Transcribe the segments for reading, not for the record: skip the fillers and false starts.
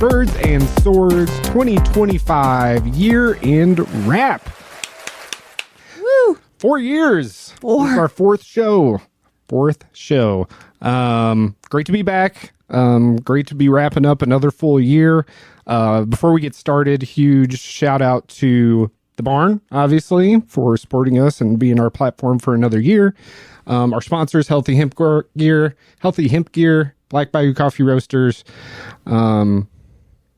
Birds and Swords 2025 year-end wrap. Woo! 4 years. Four. This is our fourth show. Great to be back. Great to be wrapping up another full year. Before we get started, huge shout out to the Barn, obviously, for supporting us and being our platform for another year. Our sponsors, Healthy Hemp Gear, Black Bayou Coffee Roasters.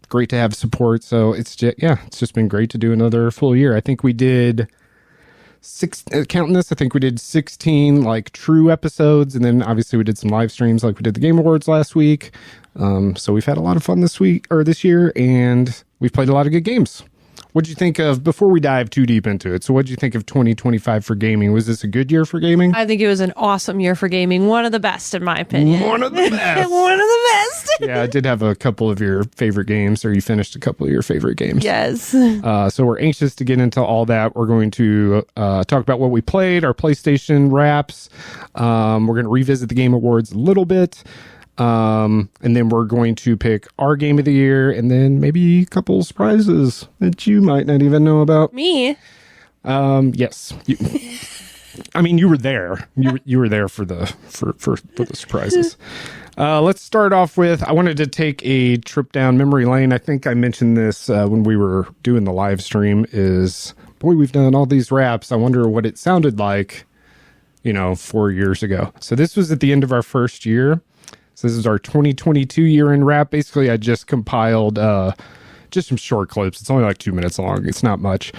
Great to have support. So it's just been great to do another full year. I think we did counting this, I think we did 16 like true episodes, and then obviously we did some live streams like we did the Game Awards last week. So we've had a lot of fun this year, and we've played a lot of good games. What'd you think of, before we dive too deep into it, so what'd you think of 2025 for gaming? Was this a good year for gaming? I think it was an awesome year for gaming. One of the best, in my opinion. One of the best. One of the best. Yeah, I did have a couple of your favorite games, or you finished a couple of your favorite games. Yes. So we're anxious to get into all that. We're going to talk about what we played, our PlayStation wraps. We're going to revisit the Game Awards a little bit. And then we're going to pick our game of the year, and then maybe a couple surprises that you might not even know about. Me? Yes. You were there. You were there for the surprises. Let's start off with, I wanted to take a trip down memory lane. I think I mentioned this when we were doing the live stream, boy, we've done all these wraps. I wonder what it sounded like, 4 years ago. So this was at the end of our first year. So this is our 2022 year-end wrap. Basically, I just compiled just some short clips. It's only like 2 minutes long. It's not much.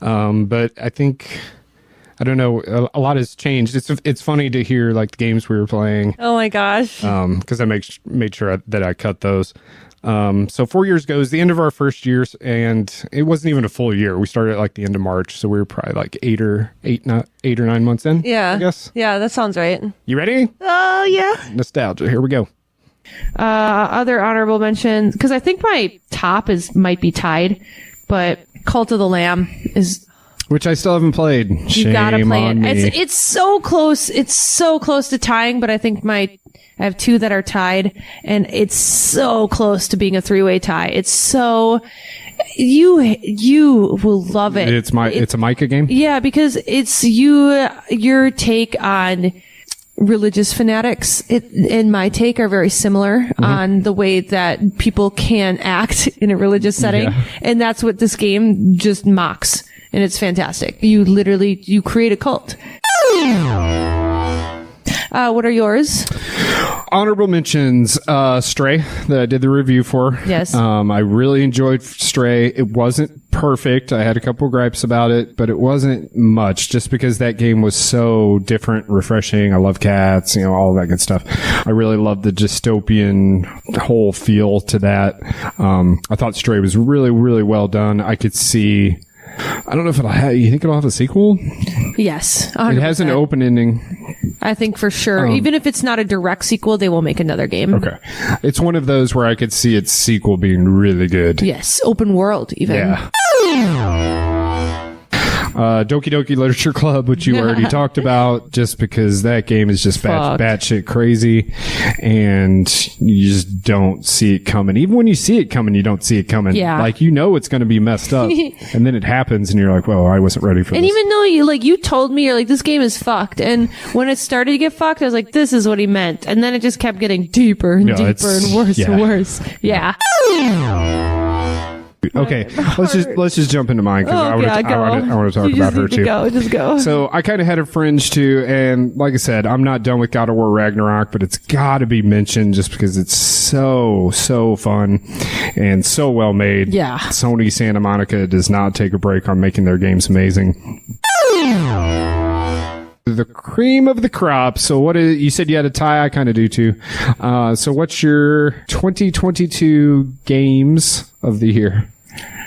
But I think, I don't know, a lot has changed. It's funny to hear like the games we were playing. Oh my gosh. Because I made sure that I cut those. So 4 years ago is the end of our first year, and it wasn't even a full year. We started at like the end of March, so we were probably like 8 or 9 months in. Yeah. I guess. Yeah, that sounds right. You ready? Oh, yeah. Nostalgia. Here we go. Other honorable mentions, because I think my top might be tied, but Cult of the Lamb is... Which I still haven't played. You gotta play it. Me. It's so close. It's so close to tying, but I think I have two that are tied, and it's so close to being a three-way tie. It's so, you will love it. It's a Micah game? Yeah, because it's your take on religious fanatics and my take are very similar on the way that people can act in a religious setting. Yeah. And that's what this game just mocks. And it's fantastic. You create a cult. What are yours? Honorable mentions, Stray, that I did the review for. Yes. I really enjoyed Stray. It wasn't perfect. I had a couple gripes about it, but it wasn't much, just because that game was so different, refreshing. I love cats, all that good stuff. I really loved the dystopian whole feel to that. I thought Stray was really, really well done. I could see... I don't know if you think it'll have a sequel? Yes. 100%. It has an open ending. I think for sure. Even if it's not a direct sequel, they will make another game. Okay. It's one of those where I could see its sequel being really good. Yes. Open world, even. Yeah. Doki Doki Literature Club, which you already talked about, just because that game is just batshit crazy, and you just don't see it coming. Even when you see it coming, you don't see it coming. Yeah. Like, it's going to be messed up, and then it happens, and you're like, well, I wasn't ready for this. And even though you told me, you're like, this game is fucked, and when it started to get fucked, I was like, this is what he meant, and then it just kept getting deeper and deeper and worse and worse. Yeah. Okay, let's just jump into mine, because I want to talk about her too. Just go. So I kind of had a fringe too, and like I said, I'm not done with God of War Ragnarok, but it's got to be mentioned just because it's so fun and so well made. Yeah. Sony Santa Monica does not take a break on making their games amazing. The cream of the crop. So you said you had a tie? I kind of do too. So what's your 2022 games of the year?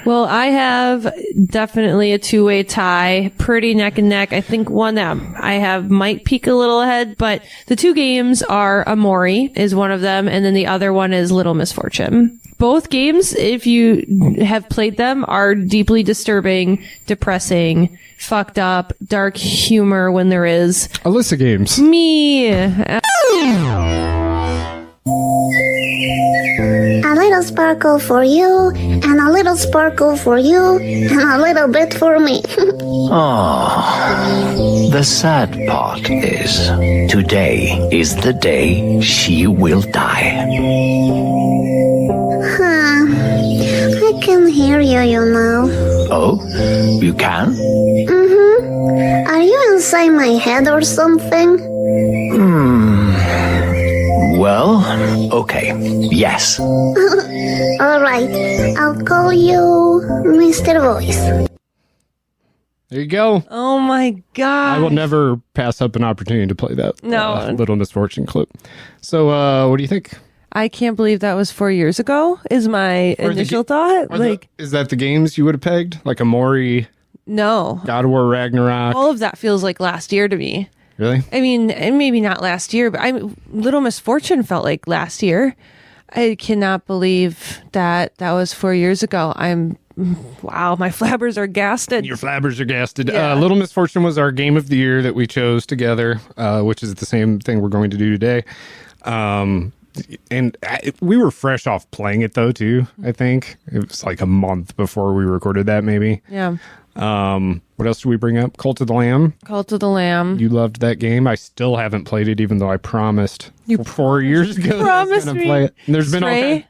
Well, I have definitely a two-way tie, pretty neck and neck. I think one that I have might peak a little ahead, but the two games are Amori is one of them, and then the other one is Little Misfortune. Both games, if you have played them, are deeply disturbing, depressing, fucked up, dark humor when there is. Alyssa games. Me. A little sparkle for you, and a little sparkle for you, and a little bit for me. Oh, the sad part is, today is the day she will die. I can hear you, you know. Oh, you can? Are you inside my head or something? Well, okay, yes. Alright, I'll call you Mr. Voice. There you go. Oh my god. I will never pass up an opportunity to play that Little Misfortune clip. So, what do you think? I can't believe that was 4 years ago, is my initial thought. Is that the games you would have pegged? Like Amori, No. God of War Ragnarok? All of that feels like last year to me. Really? I mean, and maybe not last year, but Little Misfortune felt like last year. I cannot believe that was 4 years ago. Wow, my flabbers are gasted. Your flabbers are gasted. Yeah. Little Misfortune was our game of the year that we chose together, which is the same thing we're going to do today. We were fresh off playing it, though, too, I think. It was like a month before we recorded that, maybe. Yeah. What else do we bring up? Cult of the Lamb. Cult of the Lamb. You loved that game. I still haven't played it, even though I promised You 4 years ago that I was promised going to me. play it. And there's been all Stray?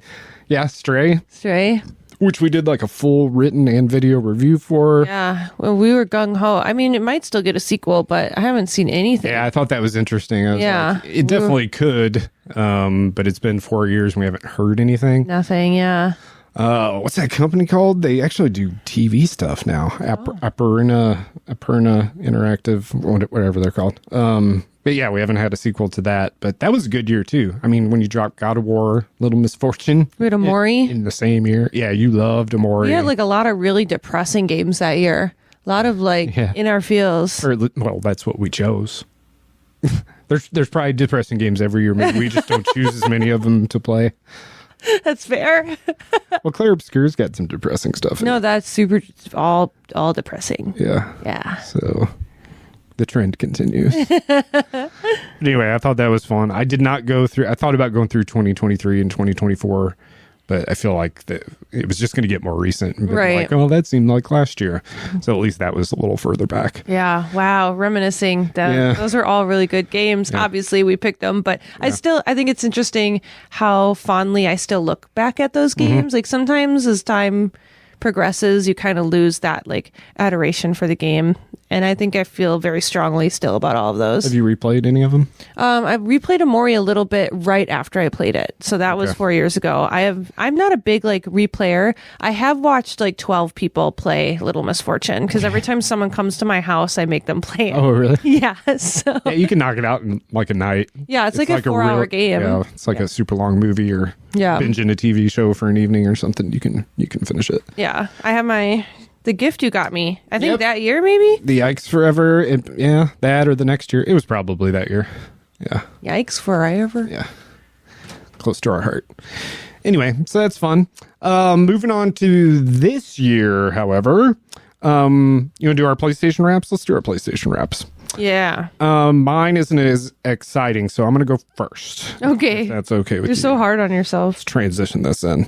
Yeah, Stray, Stray. which we did like a full written and video review for. Yeah. Well, we were gung-ho. I mean, it might still get a sequel, but I haven't seen anything. Yeah, I thought that was interesting. I was Yeah. like, it definitely could, but it's been 4 years and we haven't heard anything. Nothing, yeah. What's that company called? They actually do TV stuff now. Aperna Interactive, whatever they're called. But yeah, we haven't had a sequel to that. But that was a good year too. I mean, when you dropped God of War, Little Misfortune, We had Amori. in the same year. Yeah, you loved Amori. We had like a lot of really depressing games that year. A lot of like in our feels. Well, that's what we chose. There's probably depressing games every year. Maybe we just don't choose as many of them to play. That's fair. Well, Clair Obscur's got some depressing stuff. No, that's super all depressing. Yeah. Yeah. So the trend continues. Anyway, I thought that was fun. I did not go through. I thought about going through 2023 and 2024, but I feel like it was just going to get more recent. And Right. Like, oh, that seemed like last year. So at least that was a little further back. Yeah. Wow. Reminiscing. Yeah. Those are all really good games. Yeah. Obviously, we picked them, but I think it's interesting how fondly I still look back at those games. Like sometimes as time progresses, you kind of lose that like adoration for the game. And I think I feel very strongly still about all of those. Have you replayed any of them? I replayed Amori a little bit right after I played it. So that was 4 years ago. I'm not a big like replayer. I have watched like 12 people play Little Misfortune because every time someone comes to my house, I make them play it. Oh, really? Yeah. So Yeah, you can knock it out in like a night. yeah, it's like a 4-hour game. Yeah, it's like a super long movie or Yeah. binging a TV show for an evening or something. You can finish it. Yeah. I have the gift you got me. I think Yep. that year maybe. The Yikes Forever. That or the next year. It was probably that year. Yeah. Yikes forever. Yeah. Close to our heart. Anyway, so that's fun. Moving on to this year, however. You want to do our PlayStation wraps? Let's do our PlayStation wraps. Yeah. Mine isn't as exciting, so I'm going to go first. Okay. If that's okay with You're you. so hard on yourself. Transition this in.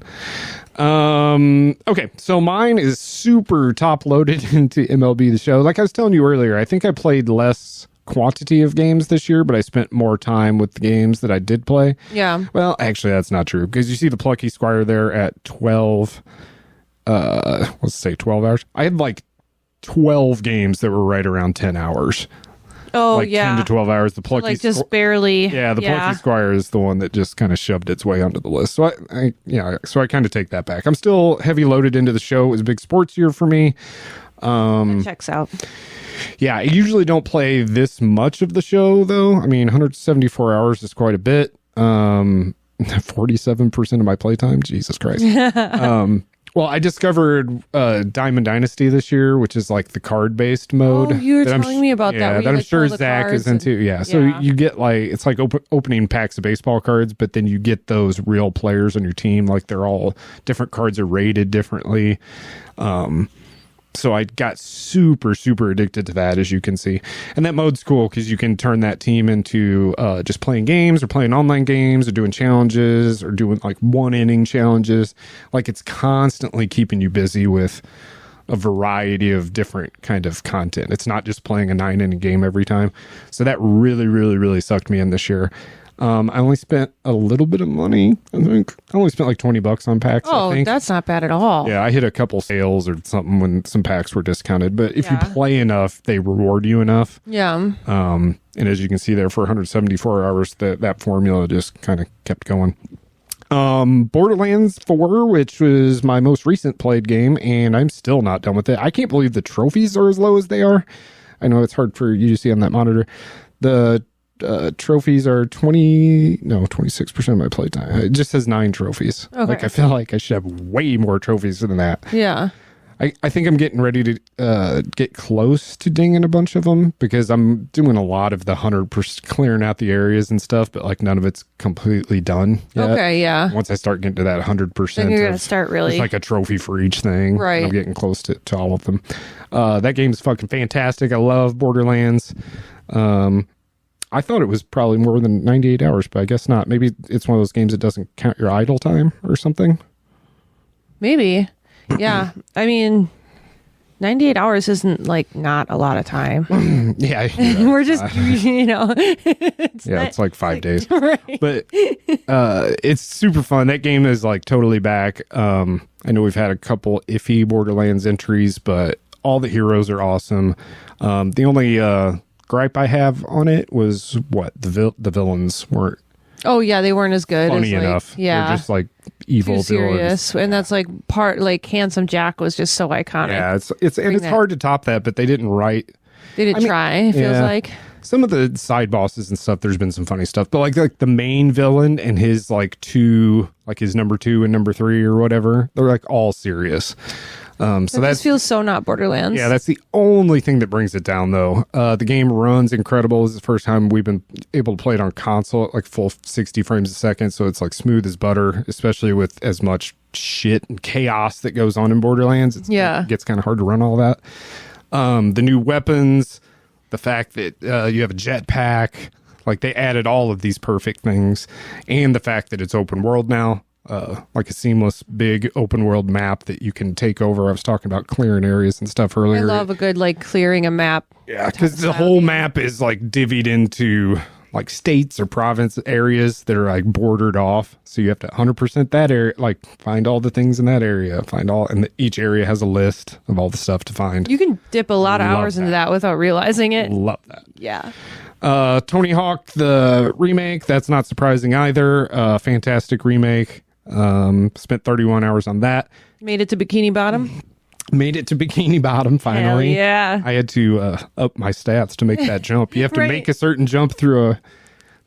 Okay, so mine is super top loaded into MLB The Show. Like I was telling you earlier, I think I played less quantity of games this year, but I spent more time with the games that I did play. Yeah. Well, actually, that's not true because you see the Plucky Squire there at 12. Let's say 12 hours. I had like 12 games that were right around 10 hours. Oh, like yeah. 10 to 12 hours. The Plucky Like just barely. Yeah, the Plucky Squire is the one that just kind of shoved its way onto the list. So I kind of take that back. I'm still heavy loaded into the show. It was a big sports year for me. That checks out. Yeah, I usually don't play this much of the show though. I mean, 174 hours is quite a bit. 47% of my playtime. Jesus Christ. Well, I discovered Diamond Dynasty this year, which is like the card-based mode. Oh, you were that telling me about that. Yeah, where that you, I'm sure pull the Zach is cards into. and- Yeah, so you get like, it's like opening packs of baseball cards, but then you get those real players on your team. Like they're all different cards are rated differently. So I got super, super addicted to that, as you can see. And that mode's cool because you can turn that team into just playing games or playing online games or doing challenges or doing like 1-inning challenges. Like it's constantly keeping you busy with a variety of different kind of content. It's not just playing a 9-inning game every time. So that really, really, really sucked me in this year. I only spent a little bit of money. I think I only spent like $20 on packs. I think. That's not bad at all. Yeah, I hit a couple sales or something when some packs were discounted. But if you play enough, they reward you enough. Yeah. And as you can see there, for 174 hours, that formula just kind of kept going. Borderlands 4, which was my most recent played game, and I'm still not done with it. I can't believe the trophies are as low as they are. I know it's hard for you to see on that monitor. The trophies are 26% of my playtime. It just says 9 trophies. Okay. Like I feel like I should have way more trophies than that. Yeah. I think I'm getting ready to get close to dinging a bunch of them because I'm doing a lot of the 100% clearing out the areas and stuff, but like none of it's completely done yet. Okay, yeah. Once I start getting to that 100%, Then you're gonna start really. It's like a trophy for each thing. Right. I'm getting close to all of them. That game's fucking fantastic. I love Borderlands. I thought it was probably more than 98 hours, but I guess not. Maybe it's one of those games that doesn't count your idle time or something. Maybe. Yeah. I mean, 98 hours isn't like not a lot of time. Yeah. We're just, it's like 5 days. Right. But it's super fun. That game is like totally back. I know we've had a couple iffy Borderlands entries, but all the heroes are awesome. The only gripe I have on it was the villains weren't. Oh yeah, they weren't as good. Funny as, enough. Yeah, they're just like evil too serious, villains. And that's like part like Handsome Jack was just so iconic. Yeah, it's hard to top that, but they didn't write. They didn't try. It feels like some of the side bosses and stuff. There's been some funny stuff, but like the main villain and his like his number 2 and number 3 or whatever, they're like all serious. So that feels so not Borderlands. Yeah, that's the only thing that brings it down, though. The game runs incredible. This is the first time we've been able to play it on console at like full 60 frames a second, so it's like smooth as butter, especially with as much shit and chaos that goes on in Borderlands. It gets kind of hard to run all that. The new weapons, the fact that you have a jetpack, like they added all of these perfect things, and the fact that it's open world now. Like a seamless big open world map that you can take over. I was talking about clearing areas and stuff earlier. I love a good like clearing a map. Yeah, because the whole map is like divvied into like states or province areas that are like bordered off. So you have to 100% that area, like find all the things in that area, and each area has a list of all the stuff to find. You can dip a lot of hours into that without realizing it. Love that. Yeah. Tony Hawk, the remake, that's not surprising either. Fantastic remake. Spent 31 hours on that. Made it to Bikini Bottom. Made it to Bikini Bottom finally. Hell yeah. I had to up my stats to make that jump. You have to make a certain jump through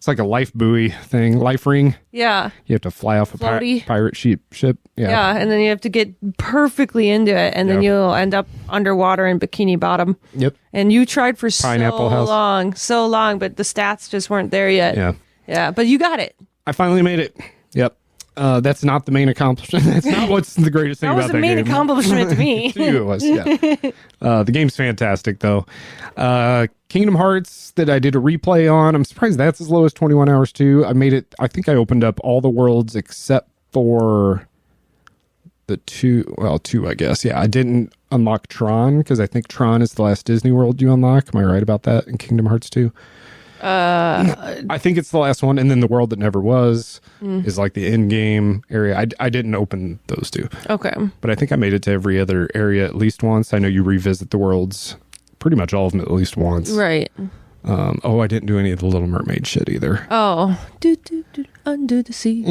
it's like a life buoy thing, life ring. Yeah. You have to fly off a pirate ship. Yeah. Yeah, and then you have to get perfectly into it, and then you'll end up underwater in Bikini Bottom. Yep. And you tried for Pineapple House. so long, but the stats just weren't there yet. Yeah. Yeah, but you got it. I finally made it. Yep. That's not the main accomplishment. That's not what's the greatest thing about that game. That was the main accomplishment to me. To you it was, yeah. The game's fantastic, though. Kingdom Hearts that I did a replay on. I'm surprised that's as low as 21 hours, too. I made it, I think I opened up all the worlds except for the two, I guess. Yeah, I didn't unlock Tron, because I think Tron is the last Disney World you unlock. Am I right about that in Kingdom Hearts 2? I think it's the last one, and then the world that never was is like the end game area. I didn't open those two. Okay, but I think I made it to every other area at least once. I know you revisit the worlds, pretty much all of them at least once. Right. I didn't do any of the Little Mermaid shit either. Oh, under the sea.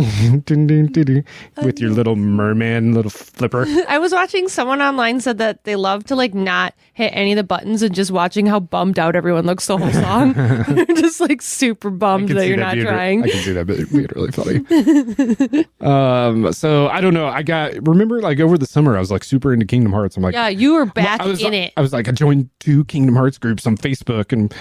With your little merman, little flipper. I was watching someone online said that they love to like not hit any of the buttons and just watching how bummed out everyone looks the whole song. They're just like super bummed that you're not trying. I can see that, but it'd be really funny. So I don't know. Remember like over the summer, I was like super into Kingdom Hearts. I'm like, yeah, you were back in it. I was like, I joined 2 Kingdom Hearts groups on Facebook and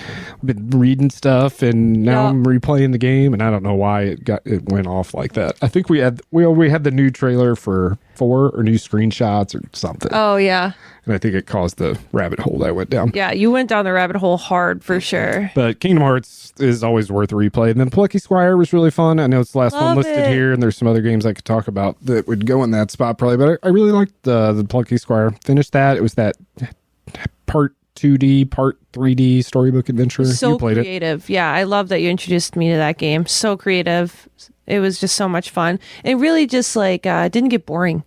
been reading stuff, and now I'm replaying the game, and I don't know why it went off like that. I think we had the new trailer for 4 or new screenshots or something. Oh yeah, And I think it caused the rabbit hole that I went down. Yeah, you went down the rabbit hole hard for sure. But Kingdom Hearts is always worth a replay. And then Plucky Squire was really fun. I know it's the last one listed here, and there's some other games I could talk about that would go in that spot probably. But I really liked the Plucky Squire. Finished that. It was that part 2D, part 3D storybook adventure. So you played creative. Yeah, I love that you introduced me to that game. So creative. It was just so much fun. It really just didn't get boring.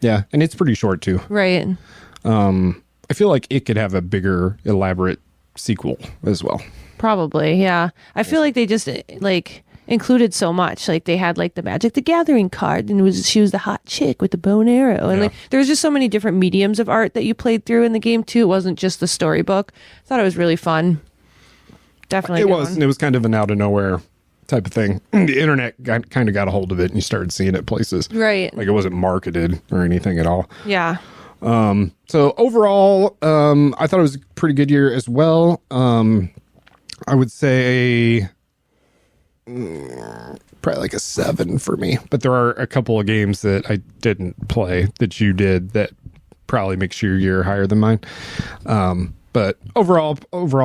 Yeah, and it's pretty short too. Right. I feel like it could have a bigger, elaborate sequel as well. Probably, yeah. I feel like they just included so much. Like they had the Magic the Gathering card, and she was the hot chick with the bow and arrow, and there was just so many different mediums of art that you played through in the game too. It wasn't just the storybook. I thought it was really fun. Definitely, it was. And it was kind of an out of nowhere type of thing. The internet kind of got a hold of it, and you started seeing it places. Right. Like it wasn't marketed or anything at all. Yeah. So overall, I thought it was a pretty good year as well. I would say probably like a 7 for me, but there are a couple of games that I didn't play that you did that probably makes your year higher than mine. But overall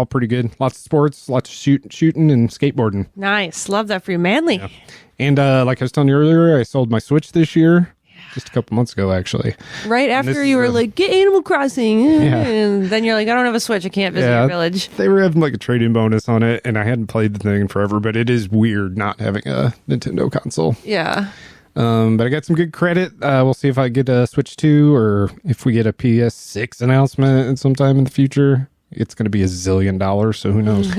pretty good. Lots of sports, lots of shooting and skateboarding. Nice. Love that for you. Manly. Yeah. And like I was telling you earlier, I sold my Switch this year. Just a couple months ago, actually. Right after you were like, get Animal Crossing. And then you're like, I don't have a Switch. I can't visit your village. They were having like a trade-in bonus on it, and I hadn't played the thing in forever, but it is weird not having a Nintendo console. Yeah. But I got some good credit. We'll see if I get a Switch 2 or if we get a PS6 announcement sometime in the future. It's going to be $1 zillion, so who knows?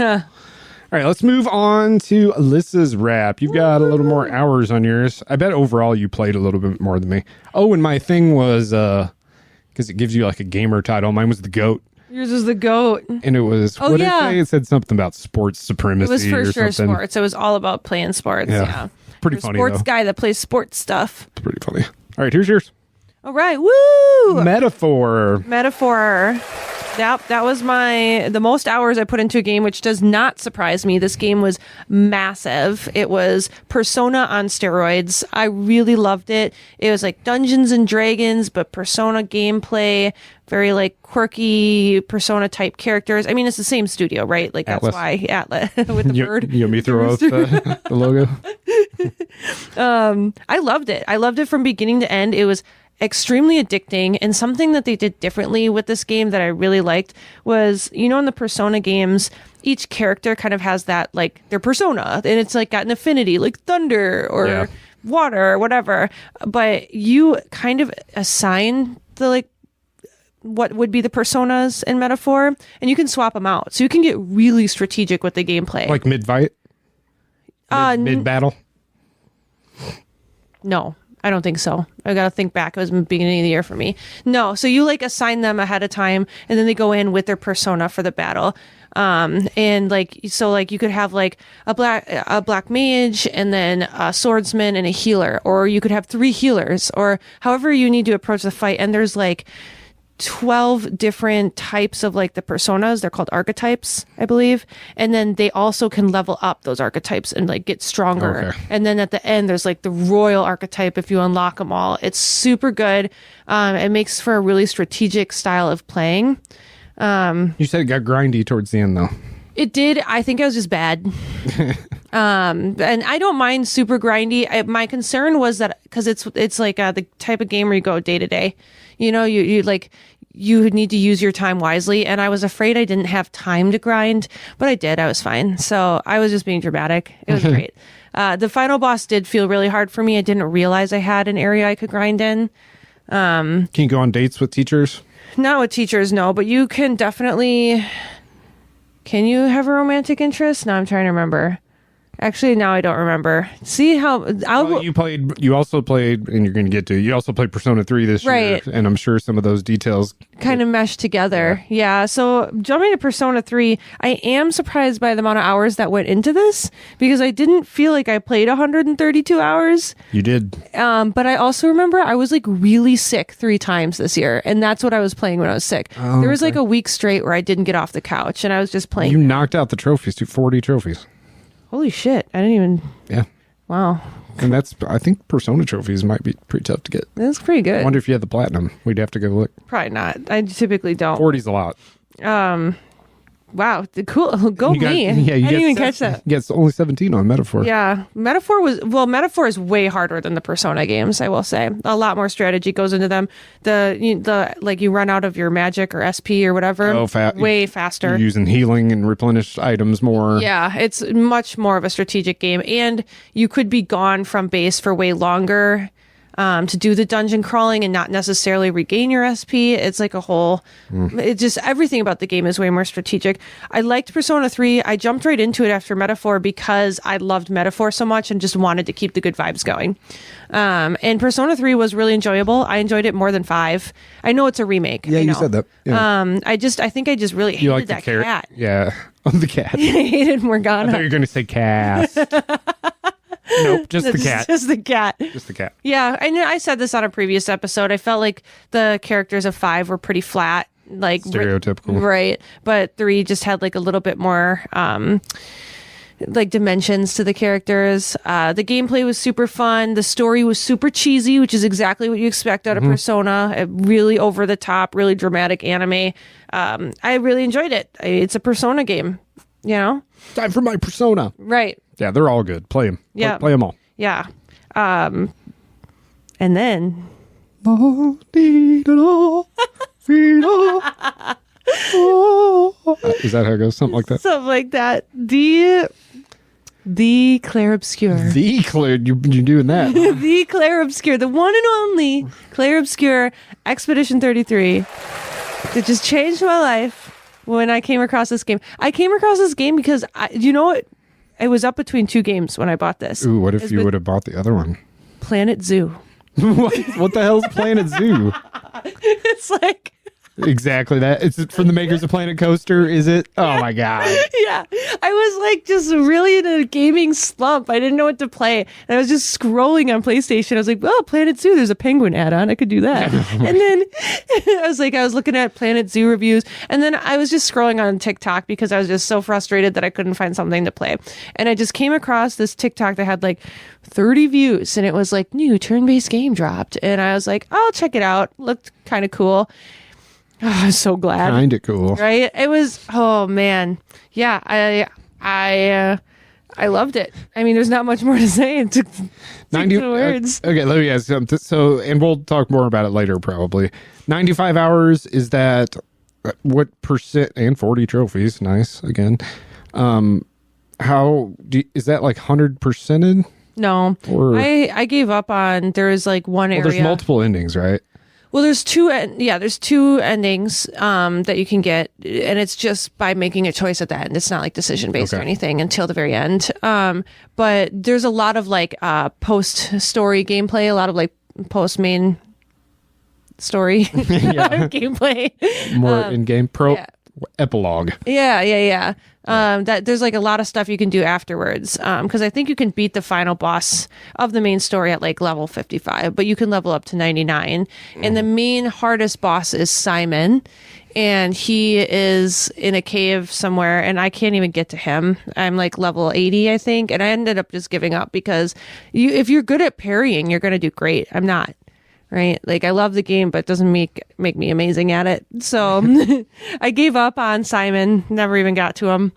All right, let's move on to Alyssa's wrap. You've got a little more hours on yours. I bet overall you played a little bit more than me. Oh, and my thing was, because it gives you like a gamer title. Mine was the GOAT. Yours was the GOAT. And it was, what did it say? It said something about sports supremacy. It was for or sure something. sports. It was all about playing sports. Yeah. Pretty You're funny, sports though. guy that plays sports stuff. It's pretty funny. All right, here's yours. All right. Woo! Metaphor. That was the most hours I put into a game, which does not surprise me. This game was massive. It was Persona on steroids. I really loved it. It was like Dungeons and Dragons, but Persona gameplay, very like quirky Persona type characters. I mean, it's the same studio, right? Like Atlas. That's why Atlas with the bird. You want me to throw out the logo? I loved it. I loved it from beginning to end. It was extremely addicting, and something that they did differently with this game that I really liked was, in the Persona games, each character kind of has that like their persona, and it's like got an affinity, like thunder or water or whatever, but you kind of assign the like what would be the personas in Metaphor, and you can swap them out, so you can get really strategic with the gameplay. Like mid-fight? Mid-battle? No, I don't think so. I got to think back. It was the beginning of the year for me. No. So you like assign them ahead of time, and then they go in with their persona for the battle. And like, so like you could have like a black mage and then a swordsman and a healer, or you could have 3 healers, or however you need to approach the fight. And there's like 12 different types of like the personas. They're called archetypes, I believe. And then they also can level up those archetypes and like get stronger. Okay. And then at the end, there's like the royal archetype if you unlock them all. It's super good. It makes for a really strategic style of playing. You said it got grindy towards the end, though. It did. I think I was just bad. And I don't mind super grindy. My concern was that because it's like the type of game where you go day to day. You need to use your time wisely, and I was afraid I didn't have time to grind, but I did. I was fine. So I was just being dramatic. It was great. The final boss did feel really hard for me. I didn't realize I had an area I could grind in. Can you go on dates with teachers? Not with teachers, no, but you can definitely... Can you have a romantic interest? No, I'm trying to remember. Actually, now I don't remember. See how... You also played, and you're going to get to, you also played Persona 3 this year, and I'm sure some of those details... kind of mesh together. Yeah. So jumping to Persona 3, I am surprised by the amount of hours that went into this, because I didn't feel like I played 132 hours. You did. But I also remember I was like really sick 3 times this year, and that's what I was playing when I was sick. Oh, there was like a week straight where I didn't get off the couch, and I was just playing. You knocked out the trophies, 40 trophies. Holy shit. I didn't even... Yeah. Wow. And I think Persona trophies might be pretty tough to get. That's pretty good. I wonder if you had the platinum. We'd have to go look. Probably not. I typically don't. 40's a lot. Wow, cool. Go me. I didn't even catch that. Yes, only 17 on Metaphor. Yeah, Metaphor is way harder than the Persona games. I will say a lot more strategy goes into them. The like you run out of your magic or SP or whatever. Way faster. You're using healing and replenish items more. Yeah, it's much more of a strategic game, and you could be gone from base for way longer. To do the dungeon crawling and not necessarily regain your SP. It's like a whole, it just, everything about the game is way more strategic. I liked Persona 3. I jumped right into it after Metaphor because I loved Metaphor so much and just wanted to keep the good vibes going. And Persona 3 was really enjoyable. I enjoyed it more than 5. I know it's a remake. Yeah, you said that. Yeah. I think I just really hated that cat. Yeah. The cat. I hated Morgana. I thought you were going to say cast. Nope, just the cat. Just the cat. Just the cat. Yeah, and I said this on a previous episode. I felt like the characters of 5 were pretty flat, like stereotypical, right? But 3 just had like a little bit more, like dimensions to the characters. The gameplay was super fun. The story was super cheesy, which is exactly what you expect out of Persona. A really over the top, really dramatic anime. I really enjoyed it. It's a Persona game, you know. Time for my Persona. Right. Yeah, they're all good. Play them. Yeah. Play them all. Yeah. And then. Is that how it goes? Something like that? Something like that. The Clair Obscur. The Clair, you're doing that. Huh? The Clair Obscur, the one and only Clair Obscur Expedition 33. That just changed my life when I came across this game. I came across this game because, it was up between 2 games when I bought this. Ooh, what if you would have bought the other one? Planet Zoo. What the hell's Planet Zoo? It's like... Exactly that. It's from the makers of Planet Coaster, is it? Oh my god. Yeah. I was like just really in a gaming slump. I didn't know what to play. And I was just scrolling on PlayStation. I was like, oh, Planet Zoo, there's a penguin add-on. I could do that. And then I was looking at Planet Zoo reviews. And then I was just scrolling on TikTok because I was just so frustrated that I couldn't find something to play. And I just came across this TikTok that had like 30 views. And it was like, new turn-based game dropped. And I was like, I'll check it out. Looked kind of cool. Oh, I'm so glad. Kinda cool. Right? It was, oh man. Yeah, I loved it. I mean, there's not much more to say. It took 90 words. Okay, let me ask something. So, and we'll talk more about it later probably. 95 hours, is that what percent, and 40 trophies, nice, again. Is that like 100%ed? No. Or, I gave up on, there's like one area. There's multiple endings, right? Well, there's 2 endings that you can get, and it's just by making a choice at the end. It's not like decision based or anything until the very end. But there's a lot of like post story gameplay, a lot of like post main story gameplay. More in game epilogue. Yeah. That there's like a lot of stuff you can do afterwards. Because I think you can beat the final boss of the main story at like level 55, but you can level up to 99. And the main hardest boss is Simon, and he is in a cave somewhere, and I can't even get to him. I'm like level 80, I think, and I ended up just giving up because if you're good at parrying, you're gonna do great. I'm not. Right? Like, I love the game, but it doesn't make me amazing at it. So I gave up on Simon, never even got to him.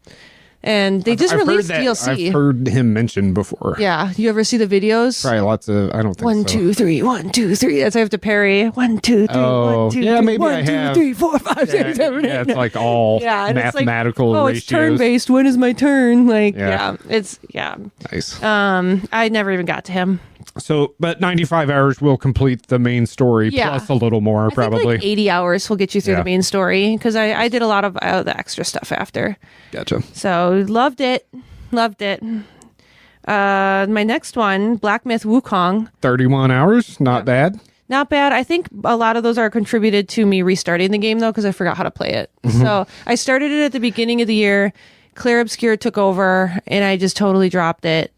And they just released DLC. I've heard him mentioned before. Yeah. You ever see the videos? Probably lots of, I don't think 1, 2, 3, 1, 2, 3. That's how I have to parry. 1, 2, 3, 1, 2, 3. Yeah, maybe 1, I 2, have. 3, 4, 5, 6, 7, 8. Yeah, it's like all mathematical like, ratios. It's turn-based. When is my turn? Like, it's nice. I never even got to him. So, but 95 hours will complete the main story plus a little more, probably. Think like 80 hours will get you through the main story because I did a lot of the extra stuff after. Gotcha. So, loved it. My next one, Black Myth Wukong. 31 hours, not bad. Not bad. I think a lot of those are contributed to me restarting the game, though, because I forgot how to play it. So, I started it at the beginning of the year. Clair Obscur took over, and I just totally dropped it.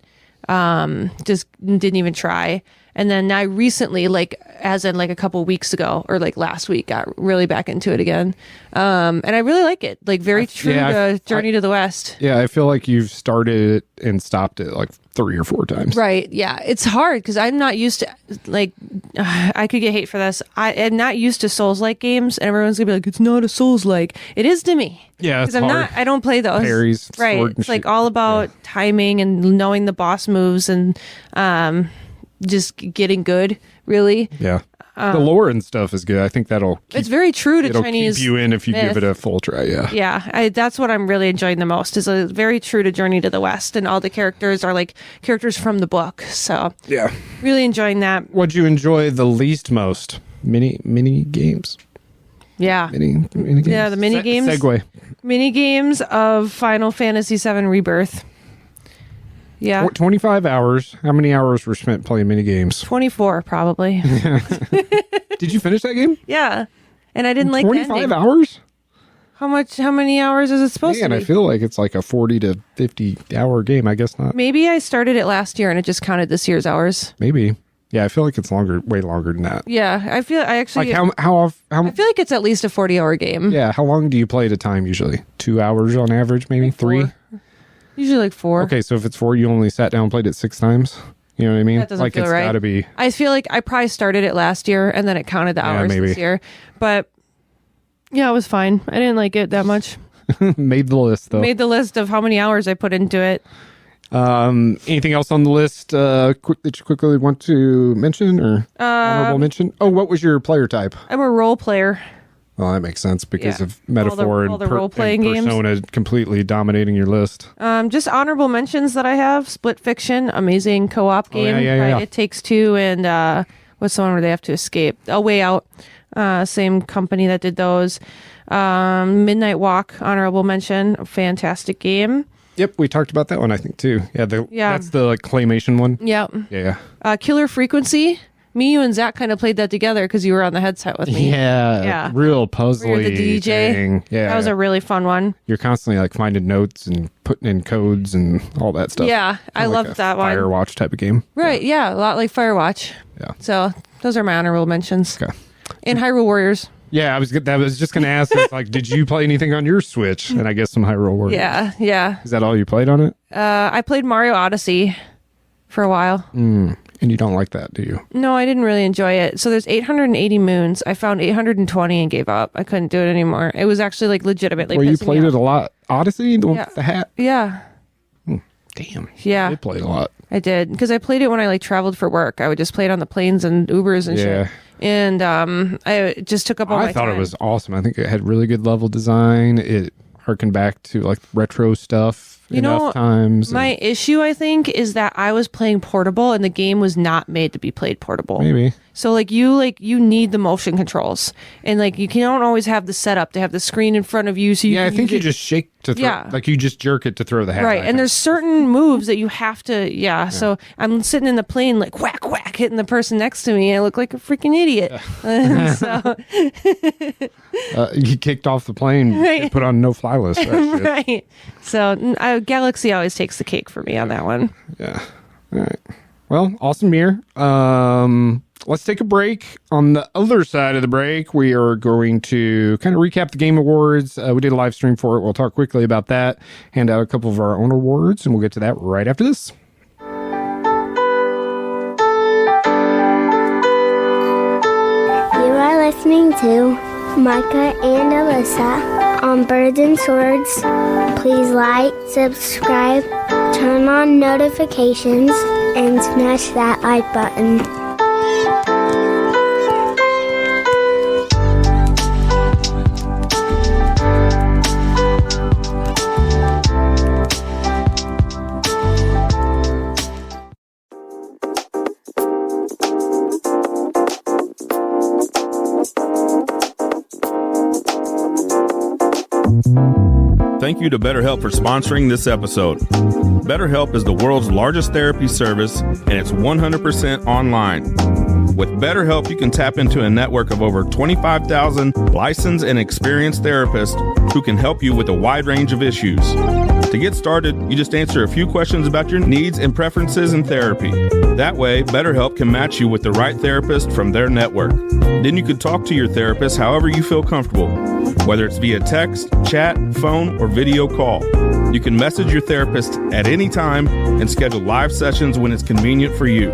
Just didn't even try. And then I recently, like as in like a couple weeks ago or like last week, got really back into it again. And I really like it. Like very true to Journey to the West. Yeah, I feel like you've started it and stopped it like 3 or 4 times. Right. Yeah. It's hard because I'm not used to, like, I could get hate for this. I am not used to Souls-like games, and everyone's going to be like, it's not a Souls-like. It is to me. Yeah, it's hard. I don't play those. Parries, right. It's like all about timing and knowing the boss moves and just getting good, really. Yeah. The lore and stuff is good. I think it's very true to it'll Chinese keep you in if you myth. give it a full try. Yeah. Yeah. That's what I'm really enjoying the most is very true to Journey to the West. And all the characters are like characters from the book. So yeah, really enjoying that. What'd you enjoy the least most? Mini games. Yeah. Mini games. Yeah. The mini games. Segue. Mini games of Final Fantasy VII Rebirth. Yeah. 25 hours. How many hours were spent playing mini games? 24, probably. Did you finish that game? Yeah. And I didn't like the ending. 25 hours? How many hours is it supposed to be? I feel like it's like a 40 to 50 hour game. I guess not. Maybe I started it last year and it just counted this year's hours. Maybe. Yeah, I feel like it's way longer than that. Yeah, I feel like how I feel like it's at least a 40-hour game. Yeah, how long do you play at a time usually? 2 hours on average, maybe like 3? 4. Usually like 4. Okay, so if it's 4, you only sat down and played it 6 times. You know what I mean? That doesn't feel it's right. Gotta be. I feel like I probably started it last year and then it counted the hours this year. But yeah, it was fine. I didn't like it that much. Made the list though. Made the list of how many hours I put into it. Anything else on the list that you quickly want to mention or honorable mention? Oh, what was your player type? I'm a role player. Well, that makes sense because of Metaphor all the role-playing and Persona completely dominating your list. Just honorable mentions that I have. Split Fiction, amazing co-op game. Yeah. It Takes Two and what's the one where they have to escape? A Way Out. Same company that did those. Midnight Walk, honorable mention. Fantastic game. Yep, we talked about that one, I think, too. Yeah, that's the like claymation one. Yep. Yeah. Killer Frequency. Me, you, and Zach kind of played that together because you were on the headset with me. Yeah. Real puzzly. You're the DJ. Thing. Yeah. That was a really fun one. You're constantly like finding notes and putting in codes and all that stuff. Yeah, I loved that one. Firewatch type of game. Right, yeah, a lot like Firewatch. Yeah. So those are my honorable mentions. Okay. And Hyrule Warriors. Yeah, I was just going to ask, like, did you play anything on your Switch? And I guess some Hyrule Warriors. Yeah. Is that all you played on it? I played Mario Odyssey for a while. And you don't like that, do you? No, I didn't really enjoy it. So there's 880 moons. I found 820 and gave up. I couldn't do it anymore. It was actually like legitimately Well, you pissing played me it a lot. Odyssey? The one Yeah. with the hat? Yeah. Damn. Yeah. I played a lot. I did. Because I played it when I like traveled for work. I would just play it on the planes and Ubers and shit. And I just took up all my time. I thought it was awesome. I think it had really good level design. It harkened back to like retro stuff enough times. My issue, I think, is that I was playing portable and the game was not made to be played portable. Maybe. So you need the motion controls, and like you don't always have the setup to have the screen in front of you. So I think you just shake to throw, like you just jerk it to throw the hat. Right, and there's certain moves that you have to. Yeah, so I'm sitting in the plane like whack whack hitting the person next to me. I look like a freaking idiot. You kicked off the plane, and put on no fly list. Right. So Galaxy always takes the cake for me on that one. Yeah. All right. Well, awesome year. Let's take a break. On the other side of the break, we are going to kind of recap the Game Awards. We did a live stream for it. We'll talk quickly about that, hand out a couple of our own awards, and we'll get to that right after this. You are listening to Micah and Alyssa on Birds and Swords. Please like, subscribe, turn on notifications, and smash that like button. Thank you to BetterHelp for sponsoring this episode. BetterHelp is the world's largest therapy service, and it's 100% online. With BetterHelp, you can tap into a network of over 25,000 licensed and experienced therapists who can help you with a wide range of issues. To get started, you just answer a few questions about your needs and preferences in therapy. That way, BetterHelp can match you with the right therapist from their network. Then you can talk to your therapist however you feel comfortable, whether it's via text, chat, phone, or video call. You can message your therapist at any time and schedule live sessions when it's convenient for you.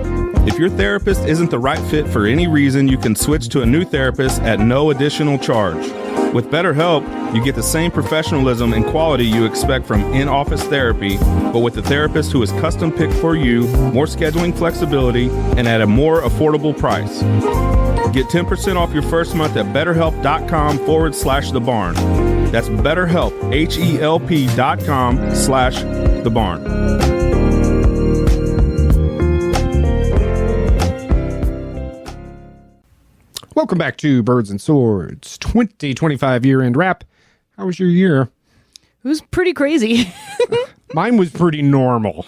If your therapist isn't the right fit for any reason, you can switch to a new therapist at no additional charge. With BetterHelp, you get the same professionalism and quality you expect from in-office therapy, but with a therapist who is custom picked for you, more scheduling flexibility, and at a more affordable price. Get 10% off your first month at BetterHelp.com/thebarn. That's BetterHelp, HELP.com/thebarn. Welcome back to Birds and Swords 2025 year-end wrap. How was your year? It was pretty crazy. Mine was pretty normal,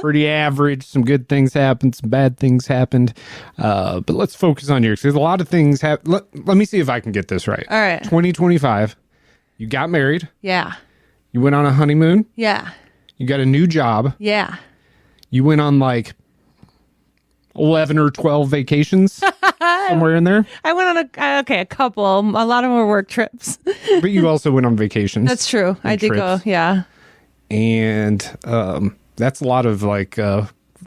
pretty average. Some good things happened, some bad things happened. But let's focus on yours because a lot of things have. Let me see if I can get this right. All right. 2025, you got married. Yeah. You went on a honeymoon. Yeah. You got a new job. Yeah. You went on like 11 or 12 vacations somewhere in there. I went on a couple. A lot of them were work trips. But you also went on vacations. That's true. I did go. Yeah. And that's a lot of like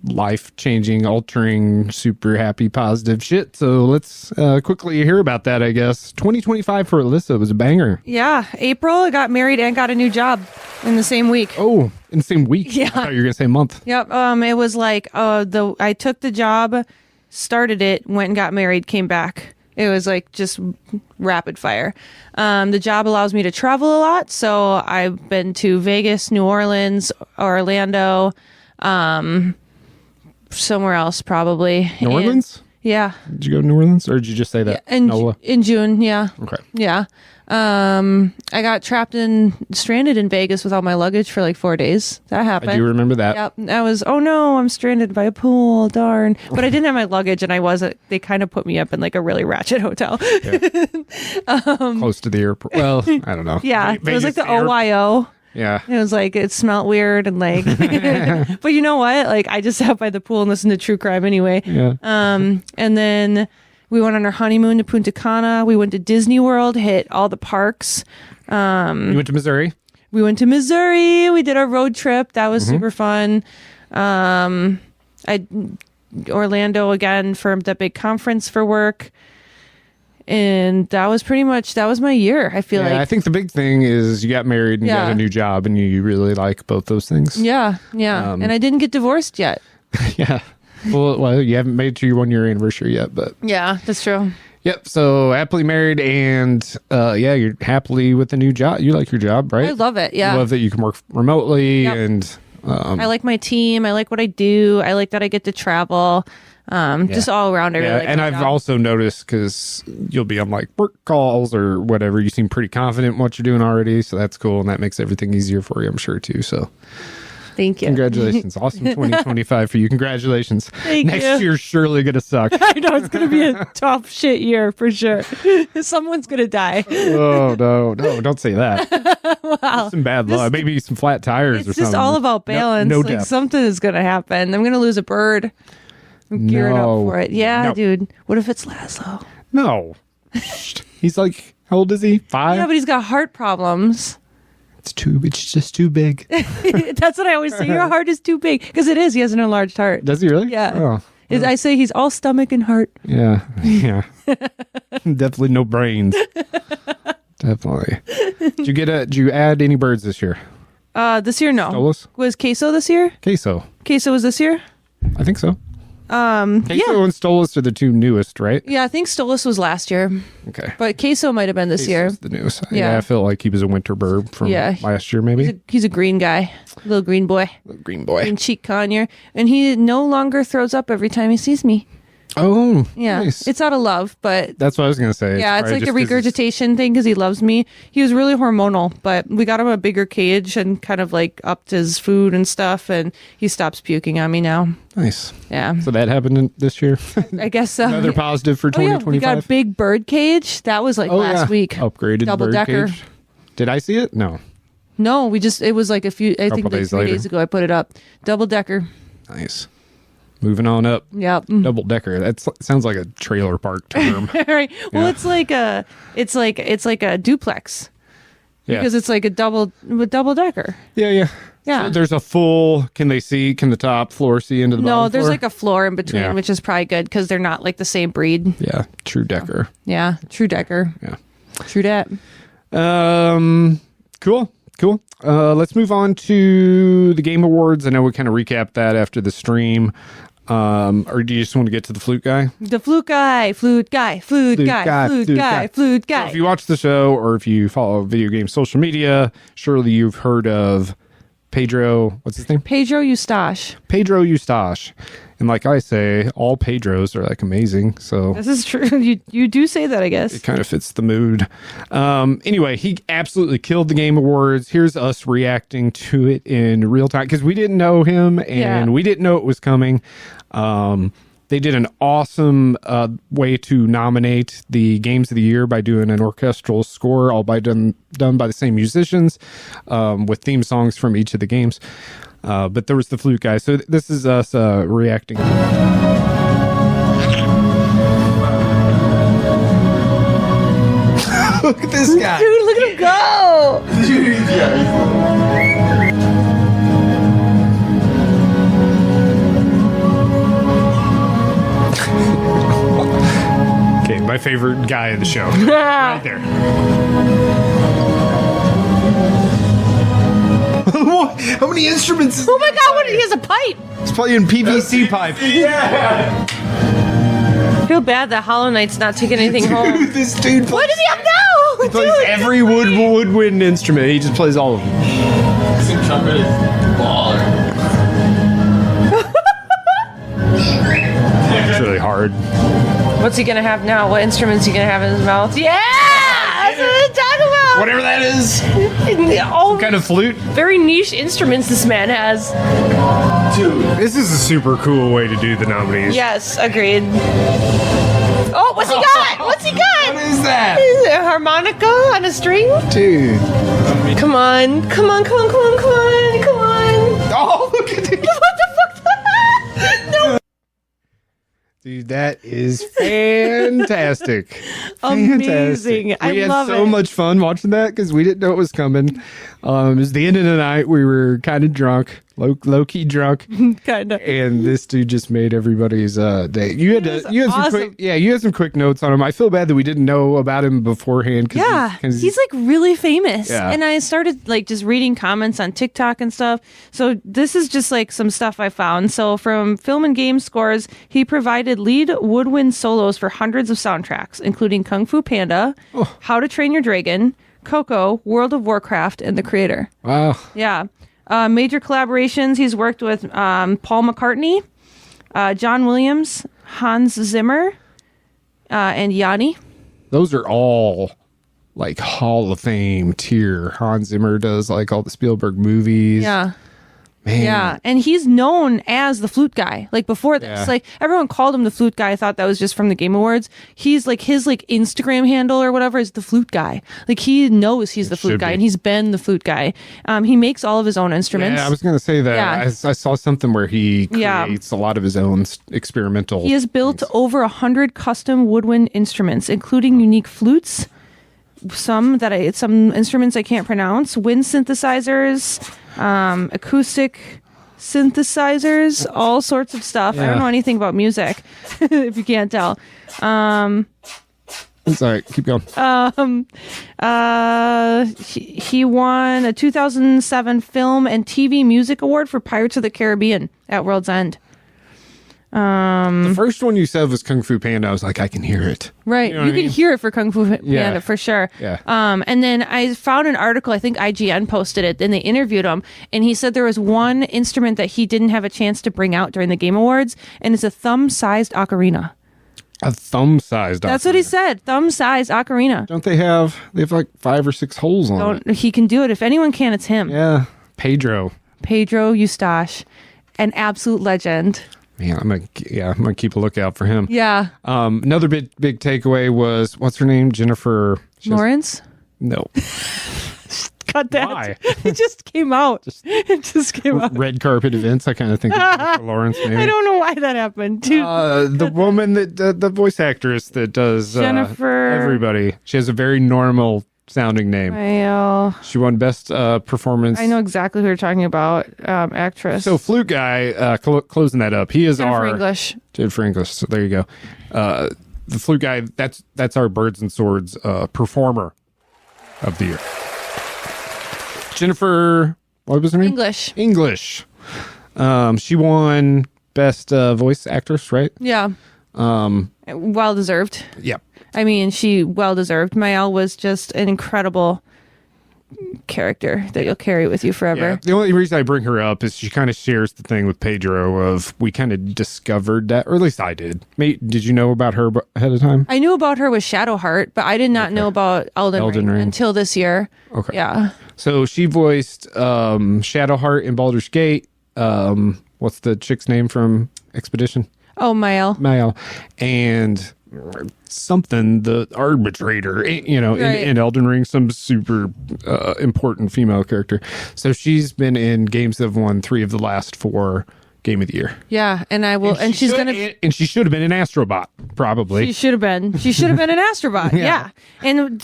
life-changing, altering, super happy, positive shit. So let's quickly hear about that, I guess. 2025 for Alyssa was a banger. Yeah. April, I got married and got a new job in the same week. Oh, in the same week? Yeah. I thought you were going to say month. Yep. It was like I took the job, started it, went and got married, came back. It was like just rapid fire. The job allows me to travel a lot. So I've been to Vegas, New Orleans, Orlando, somewhere else probably. New Orleans? Yeah. Did you go to New Orleans or did you just say that? In June. Yeah. Okay. Yeah. I got stranded in Vegas with all my luggage for like 4 days. That happened. I do remember that. Yep. I was, oh no, I'm stranded by a pool. Darn. But I didn't have my luggage and they kind of put me up in like a really ratchet hotel. Yeah. Close to the airport. Well, I don't know. Yeah. It was like the OYO. Yeah. It was like, it smelled weird and like, but you know what? Like I just sat by the pool and listened to true crime anyway. Yeah. And then we went on our honeymoon to Punta Cana. We went to Disney World, hit all the parks. You went to Missouri? We went to Missouri. We did our road trip. That was super fun. Orlando again for the big conference for work. And that was my year. I feel like. I think the big thing is you got married and got a new job and you really like both those things. Yeah. Yeah. And I didn't get divorced yet. Yeah. Well, you haven't made it to your 1 year anniversary yet, but yeah, that's true. Yep. So happily married and you're happily with the new job. You like your job, right? I love it. Yeah. You love that you can work remotely and I like my team. I like what I do. I like that I get to travel. Just all around. I really like and my I've job. also noticed because you'll be on like work calls or whatever. You seem pretty confident in what you're doing already, so that's cool, and that makes everything easier for you, I'm sure too. So, thank you. Congratulations, awesome 2025 for you. Congratulations. Next year's surely gonna suck. I know it's gonna be a tough shit year for sure. Someone's gonna die. Oh no, don't say that. Wow, some bad luck. Maybe some flat tires or something. It's just all about balance. No like depth. something is gonna happen. I'm gonna lose a bird. I'm gearing up for it. Yeah, dude. What if it's Laszlo? No. He's like, how old is he? 5? Yeah, but he's got heart problems. It's just too big. That's what I always say. Your heart is too big. Because it is. He has an enlarged heart. Does he really? Yeah. Oh. I say he's all stomach and heart. Yeah. Definitely no brains. Definitely. Did you add any birds this year? This year, no. Stolas? Was Queso this year? Queso. Queso was this year? I think so. Queso yeah. and Stolas are the two newest, right? Yeah, I think Stolas was last year. Okay. But Queso might have been this year. Queso's the newest. Yeah. I felt like he was a winter bird from last year, maybe. He's a green guy. Little green boy. Green boy. Green cheek conure. And he no longer throws up every time he sees me. Oh, Yeah, nice. it's out of love, but That's what I was gonna say. yeah, it's probably like a just 'cause it's- regurgitation thing because he loves me. He was really hormonal, but we got him a bigger cage and kind of like upped his food and stuff, and he stops puking on me now. Nice. Yeah, So that happened this year. I guess so. Another positive for Oh yeah, 2025. we got a big bird cage. That was like last week. Upgraded Double bird decker. cage. Did I see it? No. No, it was like I think like days 3 later. days ago I put it up. Double decker. Nice. Moving on up. Yep. Double decker. That sounds like a trailer park term. Right. Well, Yeah. it's like a duplex Yeah. because it's like a double decker. Yeah. Yeah. So there's a full. Can the top floor see into the bottom No, there's floor? like a floor in between, Yeah. which is probably good because they're not like the same breed. Yeah. True decker. Yeah, true decker. Yeah. True dat. Cool. Let's move on to the Game Awards. I know we kind of recapped that after the stream. Or do you just want to get to the flute guy? The flute guy. So if you watch the show or if you follow video game social media, surely you've heard of Pedro. What's his name? Pedro Eustache. Pedro Eustache. And like I say, all Pedros are like amazing. So This is true. You do say that, I guess. it kind of fits the mood. Anyway, he absolutely killed the Game Awards. Here's us reacting to it in real time because we didn't know him and we didn't know it was coming. They did an awesome way to nominate the games of the year by doing an orchestral score, all done by the same musicians, with theme songs from each of the games. But there was the flute guy. So this is us reacting. Look at this guy. Dude, look at him go. Dude, yeah. Okay, my favorite guy of the show. Right there. How many instruments is Oh my god, what, he has a pipe. he's playing PVC pipe? I feel bad that Hollow Knight's not taking anything home. This dude What plays, does he have now? he plays every woodwind instrument. He just plays all of them. Trumpet is baller. It's really hard. What's he gonna have now? What instrument's he gonna have in his mouth? Yeah! That's what I'm talking about! Whatever that is. All Kind of flute. very niche instruments this man has. Dude. This is a super cool way to do the nominees. Yes, agreed. Oh, what's he got? What's he got? What is that? Is it a harmonica on a string? Dude. Come on. Come on. Oh, look at this. What the fuck? No. Dude, that is fantastic. Amazing. I We had love so it. much fun watching that because we didn't know it was coming. It was the end of the night. We were kind of drunk, low key drunk, Kind of. and this dude just made everybody's day. You had some awesome. you had some quick notes on him. I feel bad that we didn't know about him beforehand. Yeah, he's like really famous. Yeah. And I started like just reading comments on TikTok and stuff. So this is just like some stuff I found. So from Film and Game Scores, he provided lead woodwind solos for hundreds of soundtracks, including Kung Fu Panda, How to Train Your Dragon, Coco, World of Warcraft, and The Creator. wow. Yeah. Major collaborations, he's worked with Paul McCartney, John Williams, Hans Zimmer, and Yanni. Those are all like Hall of Fame tier. Hans Zimmer does like all the Spielberg movies. Yeah. Man. Yeah, and he's known as the flute guy. Like before this, Yeah. like everyone called him the flute guy. I thought that was just from the Game Awards. He's like his like Instagram handle or whatever is the flute guy. Like he knows he's the flute should guy, be. and he's been the flute guy. He makes all of his own instruments. Yeah, I was going to say that. Yeah. I saw something where he Yeah. creates a lot of his own experimental. He has built over 100 custom woodwind instruments, including unique flutes. Some instruments I can't pronounce. Wind synthesizers, acoustic synthesizers, all sorts of stuff. I don't know anything about music, if you can't tell. It's all right. Keep going. He won a 2007 Film and TV Music Award for Pirates of the Caribbean at World's End. The first one you said was Kung Fu Panda. I was like, I can hear it. Right. You You, know what I can mean? hear it for Kung Fu Panda Yeah. for sure. Yeah. And then I found an article, I think IGN posted it, and they interviewed him. And he said there was one instrument that he didn't have a chance to bring out during the Game Awards, and it's a thumb-sized ocarina. A thumb-sized. That's what he said. Thumb-sized ocarina. Don't they have like 5 or 6 holes on it? He can do it. If anyone can, it's him. Yeah. Pedro Eustache, an absolute legend. Man, I'm gonna keep a lookout for him. Yeah. Another big takeaway was, what's her name? Jennifer Lawrence? No. Cut that. Why? It just came out. It just came out. Red carpet events. I kind of think of Jennifer Lawrence. Maybe. I don't know why that happened. The woman that the voice actress that does Jennifer. Everybody. She has a very normal sounding name. She won best performance. I know exactly who you're talking about. Actress. So Flute Guy, closing that up. He is Jennifer English. Jennifer English. So there you go. The Flute Guy. That's our Birds and Swords performer of the year. Jennifer, what was her name? English. She won best voice actress, right? Yeah. Well deserved. Yep. I mean, she well deserved. Mael was just an incredible character that you'll carry with you forever. Yeah. The only reason I bring her up is she kind of shares the thing with Pedro of we kind of discovered that, or at least I did. Did you know about her ahead of time? I knew about her with Shadowheart, but I did not know about Elden Ring until this year. Okay. Yeah. So she voiced Shadowheart in Baldur's Gate. What's the chick's name from Expedition? Oh, Mael. And something, the arbitrator, in Elden Ring, some super important female character. So she's been in games that have won 3 of the last 4 Game of the Year. Yeah, and she should have been an Astrobot, probably. She should have been an Astrobot. Yeah. And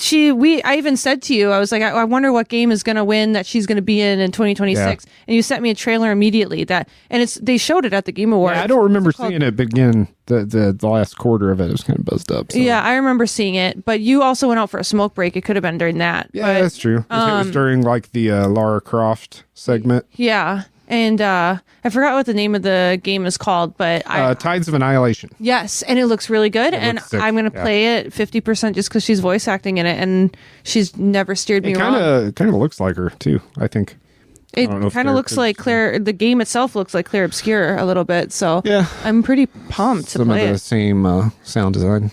I even said to you, I was like, I wonder what game is going to win that she's going to be in 2026. Yeah. And you sent me a trailer immediately they showed it at the Game Awards. Yeah, I don't remember seeing it begin. The last quarter of it was kind of buzzed up. So. Yeah, I remember seeing it, but you also went out for a smoke break. It could have been during that. Yeah, that's true. If it was during like the Lara Croft segment. Yeah. And I forgot what the name of the game is called, but Tides of Annihilation. Yes, and it looks really good, and I'm going to play it 50% just because she's voice acting in it, and she's never steered me wrong. It kind of looks like her too, I think. It kind of looks like Clair. The game itself looks like Clair Obscur a little bit, so yeah, I'm pretty pumped to play it. Some of the same sound design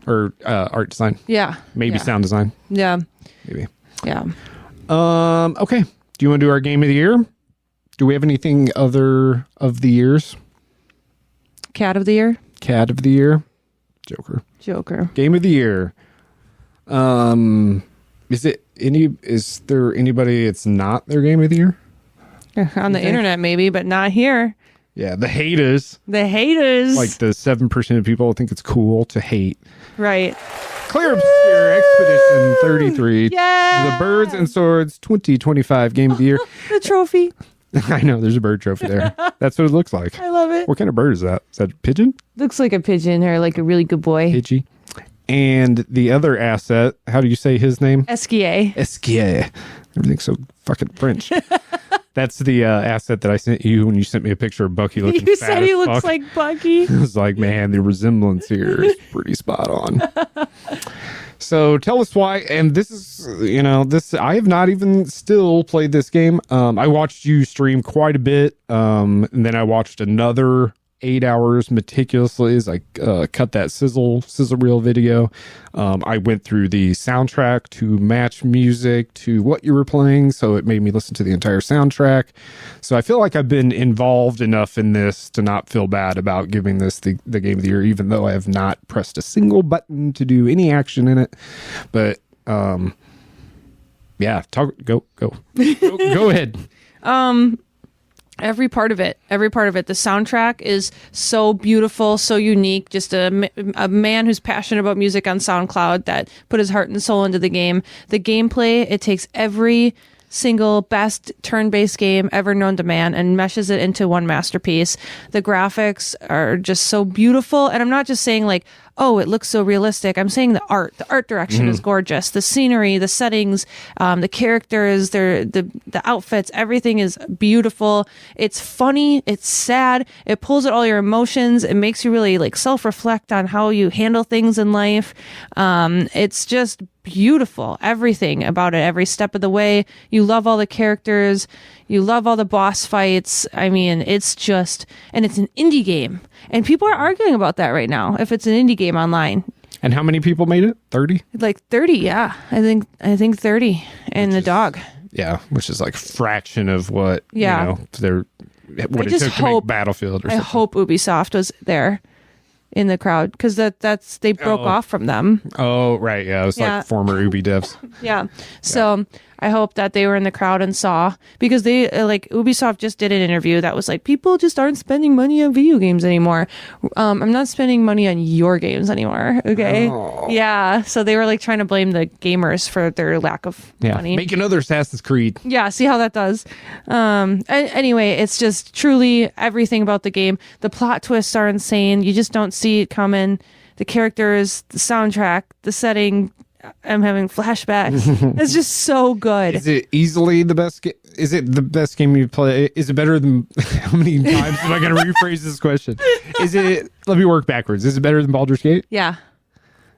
or art design. Yeah, maybe sound design. Yeah, maybe. Yeah. Okay. Do you want to do our game of the year? Do we have anything other of the years? Cat of the year. Joker. Game of the year. Is there anybody it's not their game of the year? On the internet maybe, but not here. Yeah, the haters. Like the 7% of people think it's cool to hate. Right. Clair Obscur Expedition 33. Yeah. The Birds and Swords 2025 Game of the Year. The trophy. I know, there's a bird trophy there. That's what it looks like. I love it. What kind of bird is that? Is that a pigeon? Looks like a pigeon or like a really good boy. Pidgey. And the other asset, how do you say his name? Esquier. Everything's so fucking French. That's the asset that I sent you when you sent me a picture of Bucky looking You fat said he looks like Bucky. I was like, man, the resemblance here is pretty spot on. So tell us why. And this is, I have not even still played this game. I watched you stream quite a bit. And then I watched another 8 hours meticulously as I cut that sizzle reel video. I went through the soundtrack to match music to what you were playing, so it made me listen to the entire soundtrack. So I feel like I've been involved enough in this to not feel bad about giving this the game of the year, even though I have not pressed a single button to do any action in it. But yeah, go ahead. Every part of it. The soundtrack is so beautiful, so unique. Just a man who's passionate about music on SoundCloud that put his heart and soul into the game. The gameplay, it takes every single best turn-based game ever known to man and meshes it into one masterpiece. The graphics are just so beautiful. And I'm not just saying like, oh, it looks so realistic. I'm saying the art direction is gorgeous. The scenery, the settings, the characters, the outfits, everything is beautiful. It's funny. It's sad. It pulls at all your emotions. It makes you really like self-reflect on how you handle things in life. It's just beautiful. Everything about it, every step of the way. You love all the characters. You love all the boss fights. I mean, it's just, and it's an indie game. And people are arguing about that right now, if it's an indie game game online. And how many people made it? 30? Like 30, yeah. I think 30 and the dog. Yeah, which is like a fraction of what Yeah. what it took to make Battlefield or I something. hope Ubisoft was there in the crowd because they broke off from them. Oh, right. Yeah, it was like former Ubi devs. Yeah. So I hope that they were in the crowd and saw, because they like Ubisoft just did an interview that was like, people just aren't spending money on video games anymore. I'm not spending money on your games anymore. Okay. Oh. Yeah. So they were like trying to blame the gamers for their lack of money. Make another Assassin's Creed. Yeah, see how that does. Anyway, it's just truly everything about the game. The plot twists are insane. You just don't see it coming. The characters, the soundtrack, the setting. I'm having flashbacks. It's just so good. Is it easily the best game? Is it the best game you play? Is it better than how many times am I going to rephrase this question? Let me work backwards. Is it better than Baldur's Gate? Yeah.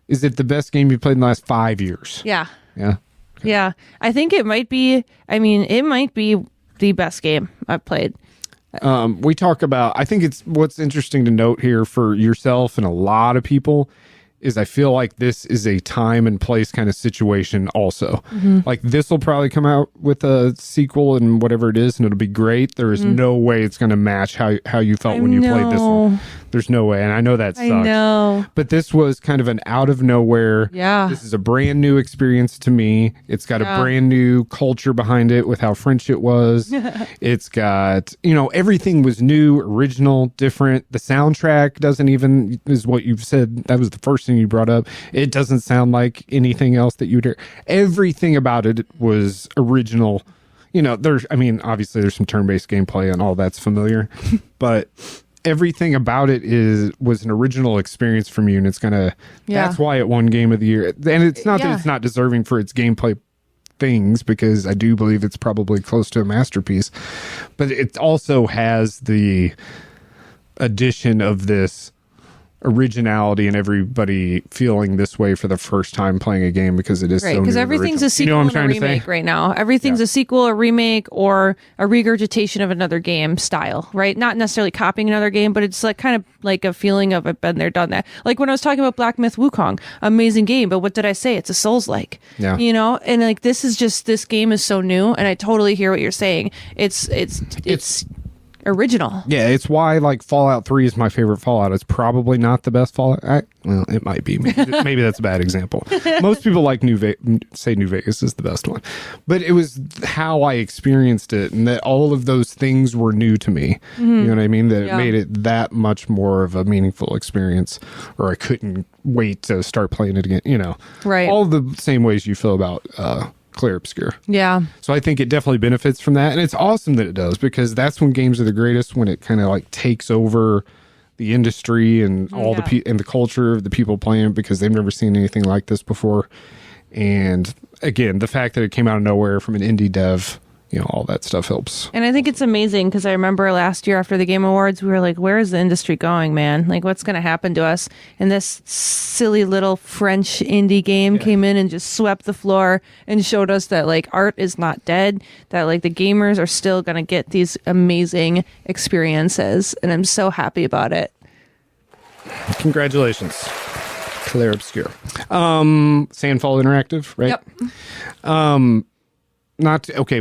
Is it the best game you played in the last 5 years? Yeah. Yeah. Yeah. I think it might be, it might be the best game I've played. We talk about, I think it's what's interesting to note here for yourself and a lot of people is I feel like this is a time and place kind of situation also. Like this will probably come out with a sequel and whatever it is, and it'll be great. There is no way it's going to match how you felt when you played this one. There's no way. And I know that sucks. I know. But this was kind of an out of nowhere. Yeah. This is a brand new experience to me. It's got a brand new culture behind it with how French it was. It's got, everything was new, original, different. The soundtrack doesn't even, is what you've said. That was the first thing you brought up. It doesn't sound like anything else that you'd hear. Everything about it was original. Obviously there's some turn-based gameplay and all that's familiar, but everything about it was an original experience from you, and it's gonna. Yeah. That's why it won Game of the Year, and it's not that it's not deserving for its gameplay things, because I do believe it's probably close to a masterpiece, but it also has the addition of this originality and everybody feeling this way for the first time playing a game because it is so new. Because everything's a sequel and a remake right now. Everything's a sequel, a remake, or a regurgitation of another game style, right? Not necessarily copying another game, but it's like kind of like a feeling of I've been there, done that. Like when I was talking about Black Myth Wukong, amazing game, but what did I say? It's a Souls-like, and like this game is so new, and I totally hear what you're saying. It's original. Yeah, it's why like Fallout 3 is my favorite Fallout. It's probably not the best Fallout. Well, it might be. Maybe that's a bad example. Most people like New Vegas is the best one. But it was how I experienced it, and that all of those things were new to me. You know what I mean? That it made it that much more of a meaningful experience, or I couldn't wait to start playing it again, Right. All the same ways you feel about Clair Obscur. Yeah. So I think it definitely benefits from that. And it's awesome that it does, because that's when games are the greatest, when it kind of like takes over the industry and all and the culture of the people playing it, because they've never seen anything like this before. And again, the fact that it came out of nowhere from an indie dev, all that stuff helps. And I think it's amazing because I remember last year after the Game Awards, we were like, where is the industry going, man? Like, what's going to happen to us? And this silly little French indie game came in and just swept the floor and showed us that, like, art is not dead, that, like, the gamers are still going to get these amazing experiences. And I'm so happy about it. Congratulations, Clair Obscur. Sandfall Interactive, right? Yep.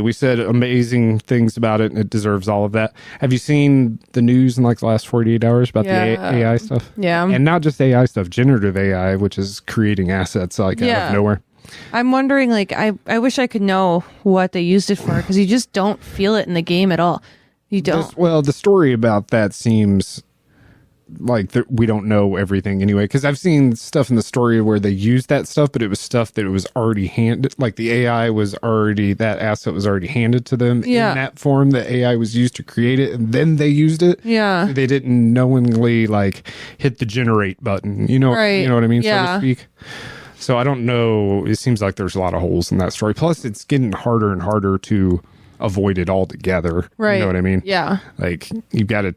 We said amazing things about it, and it deserves all of that. Have you seen the news in like the last 48 hours about the AI stuff? Yeah. And not just AI stuff, generative AI, which is creating assets like out of nowhere. I'm wondering, like, I wish I could know what they used it for, because you just don't feel it in the game at all. You don't. The story about that seems like we don't know everything anyway, because I've seen stuff in the story where they used that stuff, but it was stuff that it was already handed, like the AI was already, that asset was already handed to them in that form. The AI was used to create it, and then they used it. They didn't knowingly like hit the generate button, you know what I mean, so to speak. So I don't know, it seems like there's a lot of holes in that story, plus it's getting harder and harder to avoid it altogether. You know what I mean? Like you've got to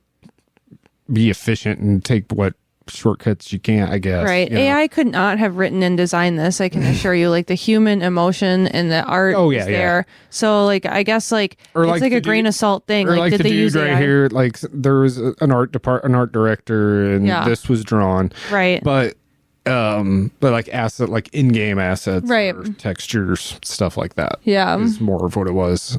be efficient and take what shortcuts you can, I guess. Right. AI could not have written and designed this, I can assure you. Like the human emotion and the art is there. So like, I guess like, or it's like a grain of salt thing. Or like did the they dude use right AI? here, like there was an art director, and this was drawn. Right. But But like in-game assets, Right. or textures, stuff like that. Yeah. Is more of what it was.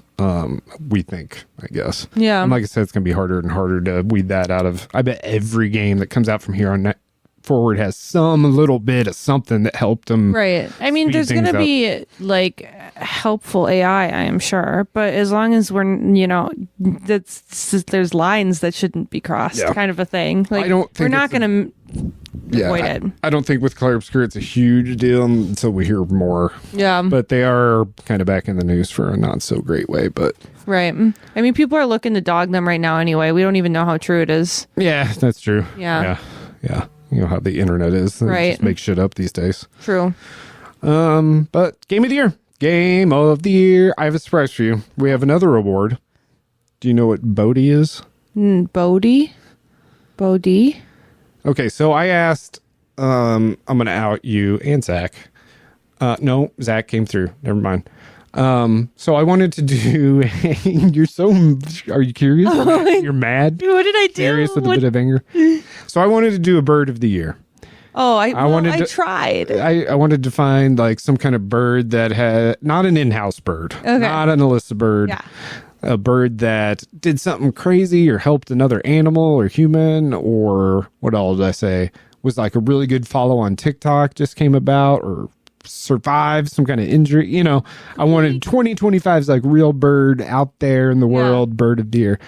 We think, I guess. Yeah. And like I said, it's gonna be harder and harder to weed that out of. I bet every game that comes out from here on forward has some little bit of something that helped them. Right. I mean, speed there's going things to up. be like helpful AI, I am sure, but as long as we're, there's lines that shouldn't be crossed, Yeah. kind of a thing. Like, I don't think we're not it's going to avoid it. I don't think with Clair Obscur it's a huge deal until we hear more. Yeah. But they are kind of back in the news for a not so great way. But Right. I mean, people are looking to dog them right now anyway. We don't even know how true it is. yeah, that's true. Yeah. Yeah. You know how the internet is. They Right. just make shit up these days. True. But Game of the Year. Game of the Year. I have a surprise for you. We have another award. Do you know what Bodhi is? Bodhi? Okay, so I asked, I'm going to out you and Zach. No, Zach came through. Never mind. So I wanted to do, are you curious? You're mad? What did I do? Curious with a bit of anger. So I wanted to do a bird of the year. Oh, I tried. I wanted to find like some kind of bird that had, not an in-house bird, Okay. not an Alyssa bird. Yeah. A bird that did something crazy or helped another animal or human, or what all did I say? Was like a really good follow on TikTok just came about, or survived some kind of injury. I wanted 2025's like real bird out there in the world, bird of the year.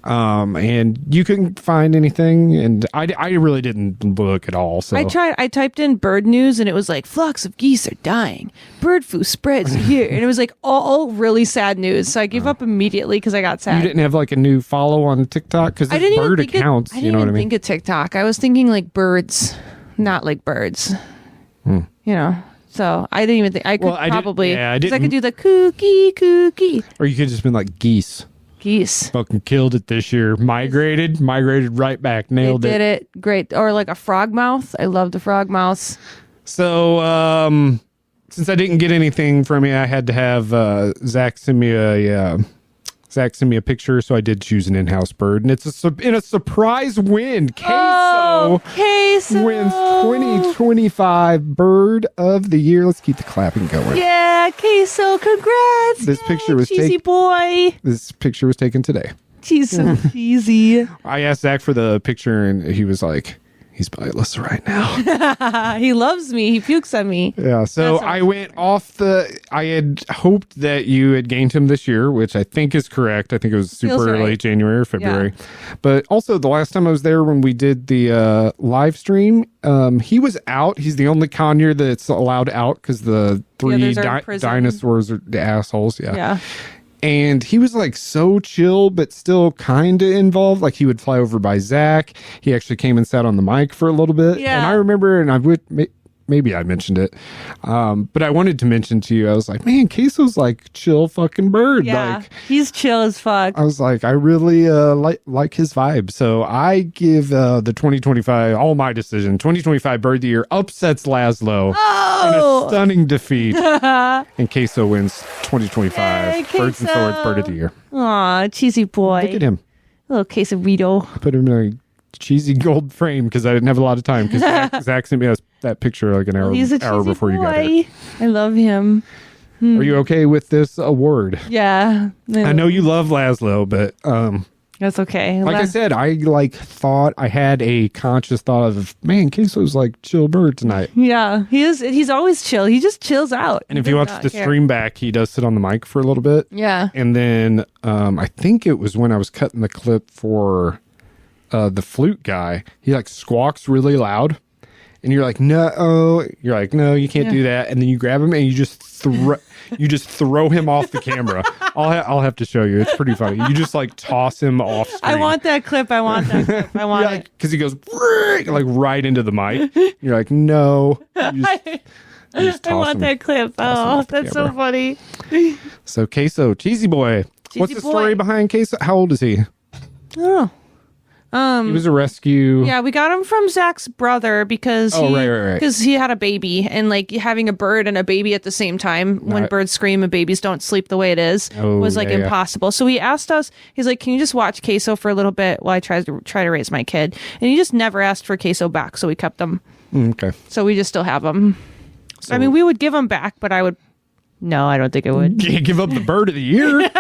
And you couldn't find anything, and I really didn't look at all. So I typed in bird news and it was like flocks of geese are dying. Bird flu spreads here. And it was like all really sad news. So I gave up immediately because I got sad. you didn't have like a new follow on TikTok because I didn't even bird think accounts. I You know what I mean? think of TikTok. I was thinking like birds, not like birds. So I didn't even think I could I probably. I 'cause I didn't. could do the cookie. Or you could just been like geese. Geese. Fucking killed it this year. Migrated right back. They Nailed did it. Great. Or like a frog mouth. I love the frog mouth. So, since I didn't get anything from you, I had to have Zach send me a picture. So I did choose an in-house bird, and it's a surprise win. Queso Queso wins 2025 Bird of the Year. Let's keep the clapping going. Yeah, Queso, congrats. This picture was cheesy boy. This picture was taken today. She's so cheesy. I asked Zach for the picture, and he was like, "He's by Alyssa right now." He loves me. He pukes at me. Yeah, so That's I went off I had hoped that you had gained him this year, which I think is correct. I think it was super Feels right. late January or February. But also the last time I was there when we did the live stream, he was out. He's the only conure that's allowed out because the three others are in prison. dinosaurs are the assholes. Yeah. And he was like so chill, but still kind of involved. Like he would fly over by Zach. He actually came and sat on the mic for a little bit. Yeah. And I remember, and I would maybe I mentioned it, but I wanted to mention to you. I was like, man, Queso's like chill fucking bird. Yeah. Like He's chill as fuck. I was like, I really like his vibe. So I give the 2025 all my decision. 2025 Bird of the Year upsets Laszlo in a stunning defeat, and Queso wins 2025 Yay, Birds and Queso. Swords Bird of the Year. Aw, cheesy boy. Look at him. Little quesarito. I put him in a cheesy gold frame because I didn't have a lot of time. Because Zach sent me that picture like an hour, He's a cheesy hour before boy. you got here. I love him. Are you okay with this award? Yeah. I know you love Laszlo, but That's okay. like I said, I thought I had a conscious thought of, man, Queso's like chill bird tonight. Yeah, he is. He's always chill. He just chills out. And if He you does watch not the care. stream back, he does sit on the mic for a little bit. Yeah. And then I think it was when I was cutting the clip for the flute guy, he like squawks really loud. And you're like, no, you can't do that. And then you grab him and you just throw him off the camera. I'll have to show you. It's pretty funny. You just like toss him off screen. I want that clip. I want it. Because he goes like right into the mic. You're like, no. You just I toss want him. that clip. him Oh, off the that's so camera. funny. So Queso, cheesy boy. What's the boy. story behind Queso? How old is he? Oh. He was a rescue. Yeah, we got him from Zach's brother because right. because he had a baby, and like having a bird and a baby at the same time when birds scream and babies don't sleep the way it is was like impossible. So he asked us, he's like, can you just watch Queso for a little bit while I try to raise my kid? And he just never asked for Queso back, so we kept him. Okay. So we just still have them. So, I mean, we would give them back, but I don't think I would. can't give up the bird of the year.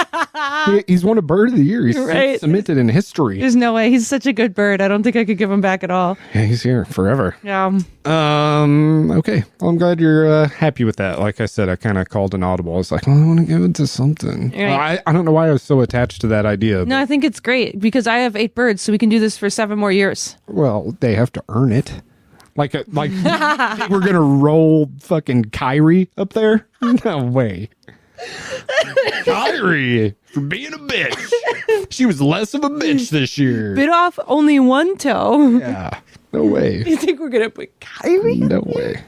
He's won a bird of the year. He's Right. cemented in history. There's no way. He's such a good bird. I don't think I could give him back at all. Yeah, he's here forever. Yeah. Okay. Well, I'm glad you're happy with that. Like I said, I kind of called an audible. I was like, well, I want to give it to something. Right. I don't know why I was so attached to that idea. No, I think it's great because I have 8 birds, so we can do this for 7 more years. Well, they have to earn it. Like we're gonna roll fucking Kyrie up there? No way. Kyrie for being a bitch. She was less of a bitch this year. Bit off only one toe. Yeah. No way. You think we're gonna put Kyrie? No way.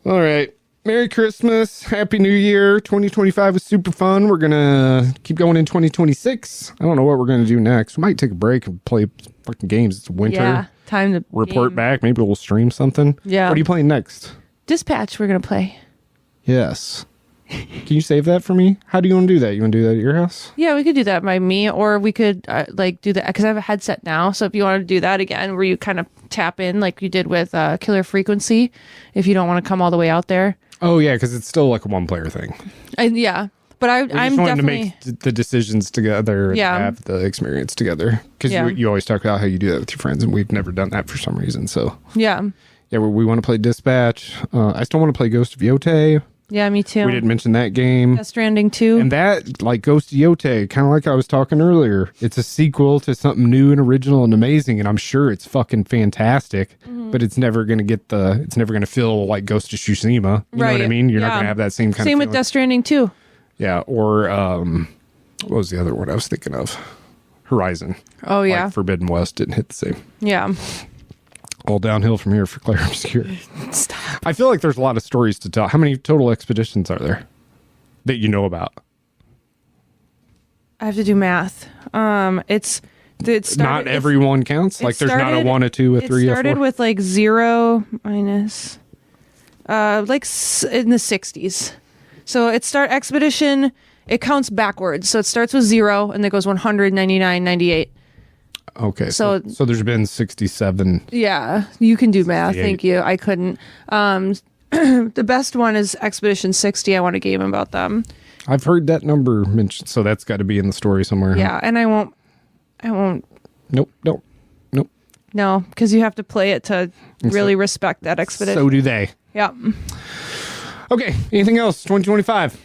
All right. Merry Christmas. Happy New Year. 2025 was super fun. We're going to keep going in 2026. I don't know what we're going to do next. We might take a break and play fucking games. It's winter. Yeah, time to report game. back. Maybe we'll stream something. Yeah. What are you playing next? Dispatch we're gonna play. Yes. Can you save that for me? How do you want to do that? You want to do that at your house? Yeah, we could do that by me, or we could do that because I have a headset now. So if you want to do that again, where you kind of tap in like you did with Killer Frequency, if you don't want to come all the way out there. Oh yeah, because it's still like a one-player thing. Yeah, but I'm wanting definitely to make the decisions together and Yeah. have the experience together. Because Yeah. you always talk about how you do that with your friends, and we've never done that for some reason. So yeah, we want to play Dispatch. I still want to play Ghost of Yote. yeah, me too. We didn't mention that game. Death Stranding 2. And that, like Ghost of Yote, kind of like I was talking earlier, it's a sequel to something new and original and amazing, and I'm sure it's fucking fantastic, but it's never going to it's never going to feel like Ghost of Tsushima. You know what I mean? You're not going to have that same kind of Same with feeling. Death Stranding 2. Yeah, or what was the other one I was thinking of? Horizon. Oh, yeah. Like Forbidden West didn't hit the same. Yeah. All downhill from here for Clair Obscur. Stop. I feel like there's a lot of stories to tell. How many total expeditions are there that you know about? I have to do math. It started, Not everyone counts. Like there's not a 1, a 2, a 3, a 4. It started with like 0 minus, in the 60s. So expedition. It counts backwards. So it starts with 0 and then goes 100, 99, 98. Okay. So there's been 67. Yeah, you can do math. 68. Thank you. I couldn't. The best one is Expedition 60. I want a game about them. I've heard that number mentioned, so that's got to be in the story somewhere. Yeah, and I won't. Nope. No, because you have to play it to really respect that expedition. So do they. Yeah. Okay. Anything else? 2025.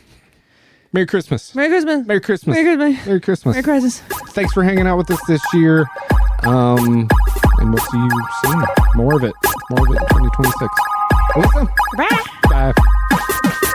Merry Christmas. Merry Christmas. Merry Christmas. Merry Christmas. Merry Christmas. Merry Christmas. Thanks for hanging out with us this year. And we'll see you soon. More of it in 2026. Awesome. Bye. Bye.